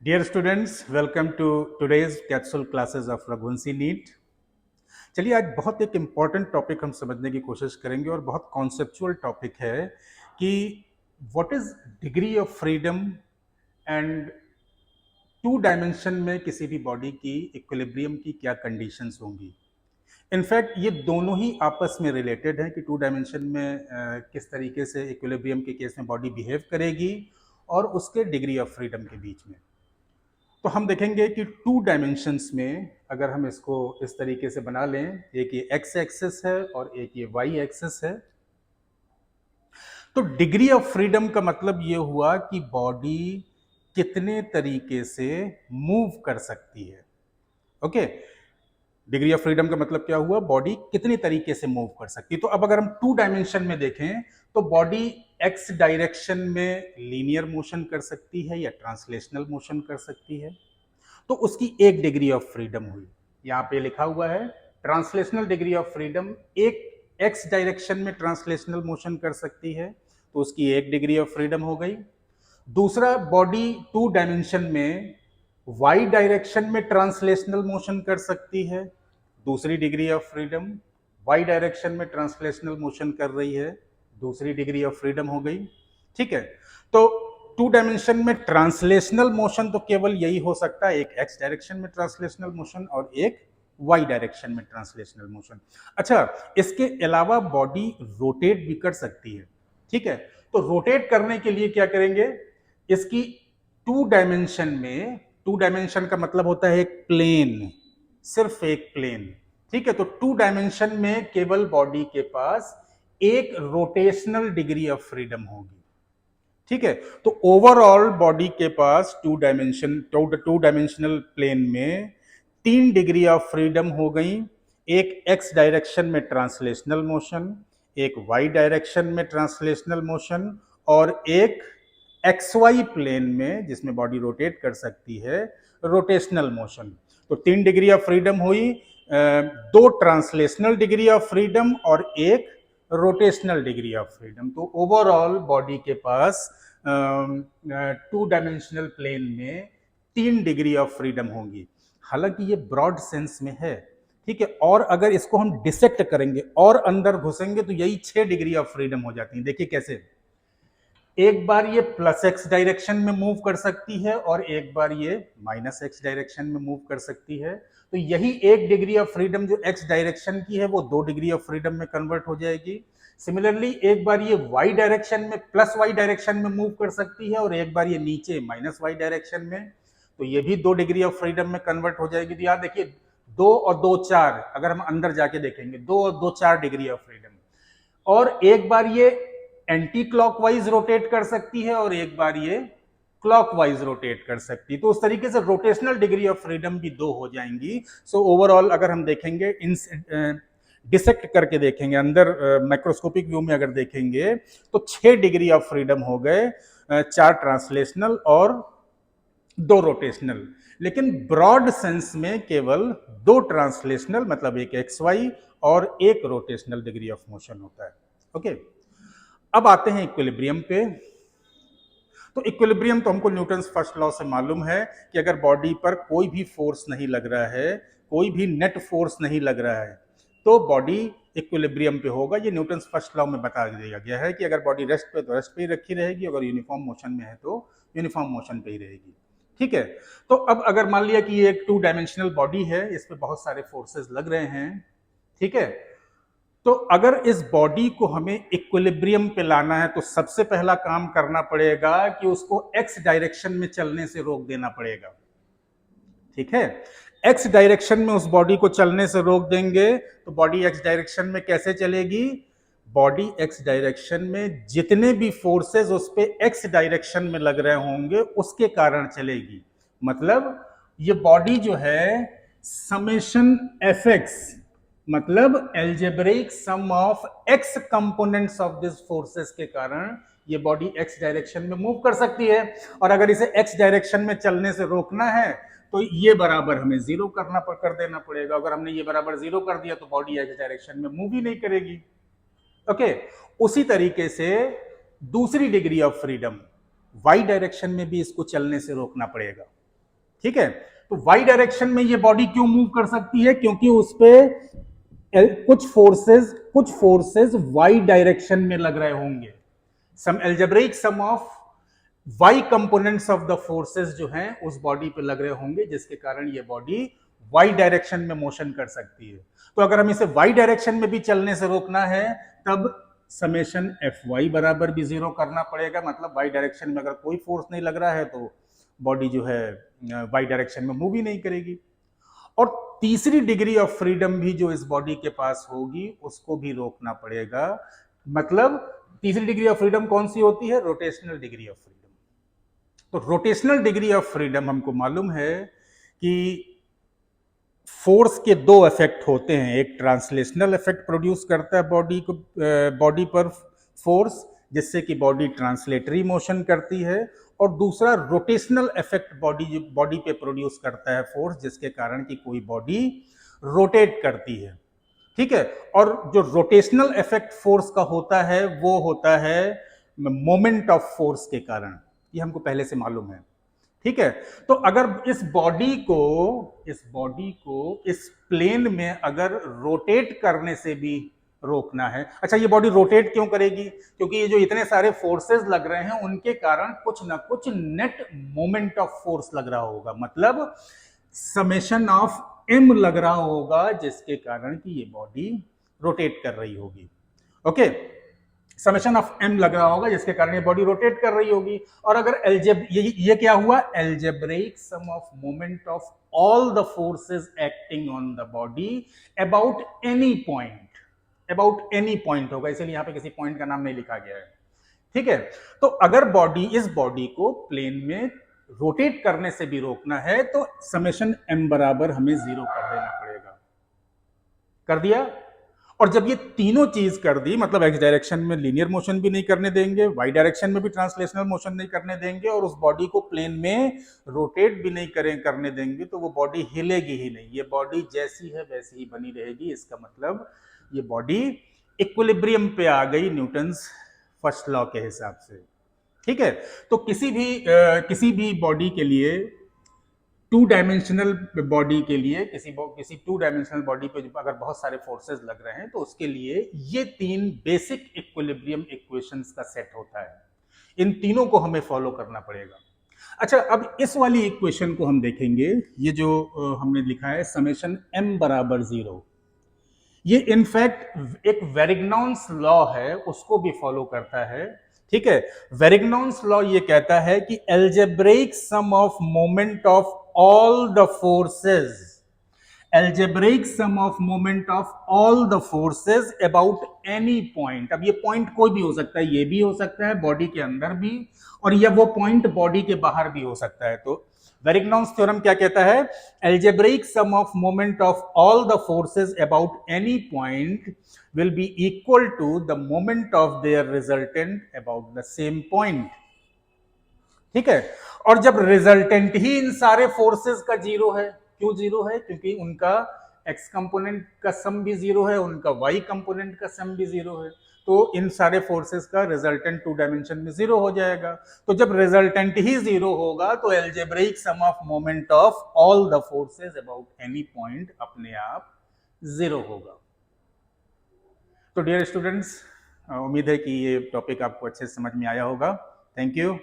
Dear students, welcome to today's capsule classes of Raghuvanshi NEET। चलिए आज बहुत एक इम्पॉर्टेंट टॉपिक हम समझने की कोशिश करेंगे और बहुत कॉन्सेप्चुअल टॉपिक है कि what is degree of freedom and two dimension में किसी भी बॉडी की इक्विलिब्रियम की क्या कंडीशंस होंगी। इनफैक्ट ये दोनों ही आपस में रिलेटेड हैं कि टू डायमेंशन में किस तरीके से इक्विलिब्रियम के केस में बॉडी बिहेव करेगी और उसके डिग्री ऑफ फ्रीडम के बीच में। तो हम देखेंगे कि टू डायमेंशंस में अगर हम इसको इस तरीके से बना लें, एक ये एक्स एक्सिस है और एक ये वाई एक्सिस है, तो डिग्री ऑफ फ्रीडम का मतलब ये हुआ कि बॉडी कितने तरीके से मूव कर सकती है। ओके, डिग्री ऑफ फ्रीडम का मतलब क्या हुआ, बॉडी कितने तरीके से मूव कर सकती है। तो अब अगर हम टू डायमेंशन में देखें तो बॉडी एक्स डायरेक्शन में लीनियर मोशन कर सकती है या ट्रांसलेशनल मोशन कर सकती है, तो उसकी एक डिग्री ऑफ फ्रीडम हुई। यहां पे लिखा हुआ है ट्रांसलेशनल डिग्री ऑफ फ्रीडम, एक एक्स डायरेक्शन में ट्रांसलेशनल मोशन कर सकती है तो उसकी एक डिग्री ऑफ फ्रीडम हो गई। दूसरा, बॉडी टू डायमेंशन में वाई डायरेक्शन में ट्रांसलेशनल मोशन कर सकती है, दूसरी degree of freedom. Y direction में ट्रांसलेशनल मोशन कर रही है, दूसरी डिग्री ऑफ फ्रीडम हो गई। ठीक है, तो टू डायमेंशन में ट्रांसलेशनल मोशन तो केवल यही हो सकता है, एक एक्स डायरेक्शन में ट्रांसलेशनल मोशन और एक वाई डायरेक्शन में ट्रांसलेशनल मोशन। अच्छा, इसके अलावा बॉडी रोटेट भी कर सकती है। ठीक है, तो रोटेट करने के लिए क्या करेंगे, इसकी टू डायमेंशन में, टू डायमेंशन का मतलब होता है एक प्लेन, सिर्फ एक प्लेन। ठीक है, तो टू डायमेंशन में केवल बॉडी के पास एक रोटेशनल डिग्री ऑफ फ्रीडम होगी। ठीक है, तो ओवरऑल बॉडी के पास टू डायमेंशनल प्लेन में तीन डिग्री ऑफ फ्रीडम हो गई। एक एक्स डायरेक्शन में ट्रांसलेशनल मोशन, एक वाई डायरेक्शन में ट्रांसलेशनल मोशन और एक एक्स वाई प्लेन में जिसमें बॉडी रोटेट कर सकती है, रोटेशनल मोशन। तो तीन डिग्री ऑफ फ्रीडम हुई, दो ट्रांसलेशनल डिग्री ऑफ फ्रीडम और एक रोटेशनल डिग्री ऑफ फ्रीडम। तो ओवरऑल बॉडी के पास टू डायमेंशनल प्लेन में तीन डिग्री ऑफ फ्रीडम होंगी। हालांकि ये ब्रॉड सेंस में है, ठीक है, और अगर इसको हम डिसेक्ट करेंगे और अंदर घुसेंगे तो यही 6 डिग्री ऑफ फ्रीडम हो जाती है। देखिए कैसे, एक बार ये प्लस एक्स डायरेक्शन में मूव कर सकती है और एक बार ये माइनस एक्स डायरेक्शन में मूव कर सकती है। तो यही एक डिग्री ऑफ फ्रीडम जो एक्स डायरेक्शन की है वो 2 डिग्री ऑफ फ्रीडम में कन्वर्ट हो जाएगी। सिमिलरली एक बार ये वाई डायरेक्शन में प्लस वाई डायरेक्शन में मूव कर सकती है और एक बार ये नीचे माइनस वाई डायरेक्शन में, तो ये भी 2 डिग्री ऑफ फ्रीडम में कन्वर्ट हो जाएगी। तो यार देखिए, 2 और 2 4, अगर हम अंदर जाके देखेंगे 2 और 2 4 डिग्री ऑफ फ्रीडम। और एक बार ये एंटी क्लॉकवाइज रोटेट कर सकती है और एक बार ये क्लॉकवाइज रोटेट कर सकती है। तो उस तरीके से रोटेशनल डिग्री ऑफ फ्रीडम भी 2 हो जाएंगी। सो ओवरऑल अगर हम देखेंगे, इन डिसेक्ट करके देखेंगे, अंदर माइक्रोस्कोपिक व्यू में अगर देखेंगे तो 6 डिग्री ऑफ फ्रीडम हो गए, 4 ट्रांसलेशनल और 2 रोटेशनल। लेकिन ब्रॉड सेंस में केवल 2 ट्रांसलेशनल, मतलब एक एक्स वाई और एक रोटेशनल डिग्री ऑफ मोशन होता है। ओके, अब आते हैं इक्विलिब्रियम पे। तो इक्विलिब्रियम तो हमको न्यूटन्स फर्स्ट लॉ से मालूम है कि अगर बॉडी पर कोई भी फोर्स नहीं लग रहा है, कोई भी नेट फोर्स नहीं लग रहा है, तो बॉडी इक्विलिब्रियम पे होगा। ये न्यूटन्स फर्स्ट लॉ में बता दिया गया है कि अगर बॉडी रेस्ट पे तो रेस्ट पे ही रखी रहेगी, अगर यूनिफॉर्म मोशन में है तो यूनिफॉर्म मोशन पे ही रहेगी। ठीक है, तो अब अगर मान लिया कि ये एक 2 डायमेंशनल बॉडी है, इस पे बहुत सारे फोर्सेस लग रहे हैं, ठीक है, तो अगर इस बॉडी को हमें इक्विलिब्रियम पे लाना है तो सबसे पहला काम करना पड़ेगा कि उसको एक्स डायरेक्शन में चलने से रोक देना पड़ेगा। ठीक है, एक्स डायरेक्शन में उस बॉडी को चलने से रोक देंगे तो बॉडी एक्स डायरेक्शन में कैसे चलेगी, बॉडी एक्स डायरेक्शन में जितने भी फोर्सेस उस पे एक्स डायरेक्शन में लग रहे होंगे उसके कारण चलेगी। मतलब ये बॉडी जो है समेशन एफ एक्स, मतलब algebraic sum of x components of this forces के कारण ये बॉडी एक्स डायरेक्शन में मूव कर सकती है। और अगर इसे एक्स डायरेक्शन में चलने से रोकना है तो ये बराबर हमें जीरो कर देना पड़ेगा। अगर हमने ये बराबर जीरो कर दिया तो बॉडी एक्स डायरेक्शन में मूव ही नहीं करेगी। ओके, उसी तरीके से दूसरी degree of freedom, Y direction में भी इसको चलने से रोकना पड़ेगा। ठीक है, तो वाई डायरेक्शन में ये बॉडी क्यों मूव कर सकती है? क्योंकि उस पे कुछ फोर्सेस वाई डायरेक्शन में लग रहे होंगे। Sum algebraic sum of Y components of the forces जो हैं उस बॉडी पे लग रहे होंगे, जिसके कारण ये बॉडी वाई डायरेक्शन में मोशन कर सकती है। तो अगर हम इसे वाई डायरेक्शन में भी चलने से रोकना है तब समेशन एफ वाई बराबर भी जीरो करना पड़ेगा। मतलब वाई डायरेक्शन में अगर कोई फोर्स नहीं लग रहा है तो बॉडी जो है वाई डायरेक्शन में मूव ही नहीं करेगी। और तीसरी डिग्री ऑफ फ्रीडम भी जो इस बॉडी के पास होगी उसको भी रोकना पड़ेगा। मतलब तीसरी डिग्री ऑफ फ्रीडम कौन सी होती है? Rotational degree of freedom. तो रोटेशनल डिग्री ऑफ फ्रीडम हमको मालूम है कि फोर्स के दो इफेक्ट होते हैं। एक ट्रांसलेशनल इफेक्ट प्रोड्यूस करता है बॉडी पर फोर्स, जिससे कि बॉडी ट्रांसलेटरी मोशन करती है, और दूसरा रोटेशनल इफेक्ट बॉडी पे प्रोड्यूस करता है फोर्स, जिसके कारण कि कोई बॉडी रोटेट करती है। ठीक है, और जो रोटेशनल इफेक्ट फोर्स का होता है वो होता है मोमेंट ऑफ फोर्स के कारण। ये हमको पहले से मालूम है। ठीक है, तो अगर इस बॉडी को इस प्लेन में अगर रोटेट करने से भी रोकना है। अच्छा, ये बॉडी रोटेट क्यों करेगी? क्योंकि ये जो इतने सारे फोर्सेस लग रहे हैं उनके कारण कुछ ना कुछ नेट मोमेंट ऑफ फोर्स लग रहा होगा। मतलब समेशन ऑफ एम लग रहा होगा, जिसके कारण कि ये बॉडी रोटेट कर रही होगी। ओके, समेशन ऑफ एम लग रहा होगा जिसके कारण ये बॉडी रोटेट कर रही होगी। और अगर ये क्या हुआ? Algebraic sum of moment of all the forces acting on the body about any point होगा, इसलिए यहां पे किसी पॉइंट का नाम नहीं लिखा गया है। ठीक है, तो अगर इस बॉडी को प्लेन में रोटेट करने से भी रोकना है तो समेशन एम बराबर हमें जीरो कर देना पड़ेगा। कर दिया। और जब ये तीनों चीज कर दी, मतलब एक्स डायरेक्शन में लीनियर मोशन भी नहीं करने देंगे, वाई डायरेक्शन में भी ट्रांसलेशनल मोशन नहीं करने देंगे, और उस बॉडी को प्लेन में रोटेट भी नहीं करने देंगे, तो वो बॉडी हिलेगी ही नहीं। ये बॉडी जैसी है वैसी ही बनी रहेगी। इसका मतलब ये बॉडी इक्विलिब्रियम पे आ गई न्यूटन्स फर्स्ट लॉ के हिसाब से। ठीक है, तो किसी भी बॉडी के लिए, टू डायमेंशनल बॉडी के लिए, किसी टू डायमेंशनल बॉडी पे अगर बहुत सारे फोर्सेस लग रहे हैं तो उसके लिए ये तीन बेसिक इक्विलिब्रियम इक्वेशंस का सेट होता है। इन तीनों को हमें फॉलो करना पड़ेगा। अच्छा, अब इस वाली इक्वेशन को हम देखेंगे। ये जो हमने लिखा है समेशन एम बराबर जीरो, ये इनफैक्ट एक वेरिग्नॉन्स लॉ है, उसको भी फॉलो करता है। ठीक है, वेरिग्नॉन्स लॉ ये कहता है कि algebraic sum of moment of all the forces about any point. अब ये पॉइंट कोई भी हो सकता है, ये भी हो सकता है बॉडी के अंदर भी, और या वो पॉइंट बॉडी के बाहर भी हो सकता है। तो वेरिग्नॉन्स थ्योरम क्या कहता है? Algebraic sum of moment of all the forces about any point will be equal to the moment of their resultant about the same point। ठीक है, और जब रिजल्टेंट ही इन सारे फोर्सेस का जीरो है, क्यों जीरो है? क्योंकि उनका एक्स कंपोनेंट का सम भी जीरो है, उनका वाई कंपोनेंट का सम भी जीरो है, तो इन सारे फोर्सेस का रिजल्टेंट टू डायमेंशन में जीरो हो जाएगा। तो जब रिजल्टेंट ही जीरो होगा तो algebraic sum of moment of all the forces about any point अपने आप जीरो होगा। तो डियर स्टूडेंट्स, उम्मीद है कि ये टॉपिक आपको अच्छे से समझ में आया होगा। Thank you.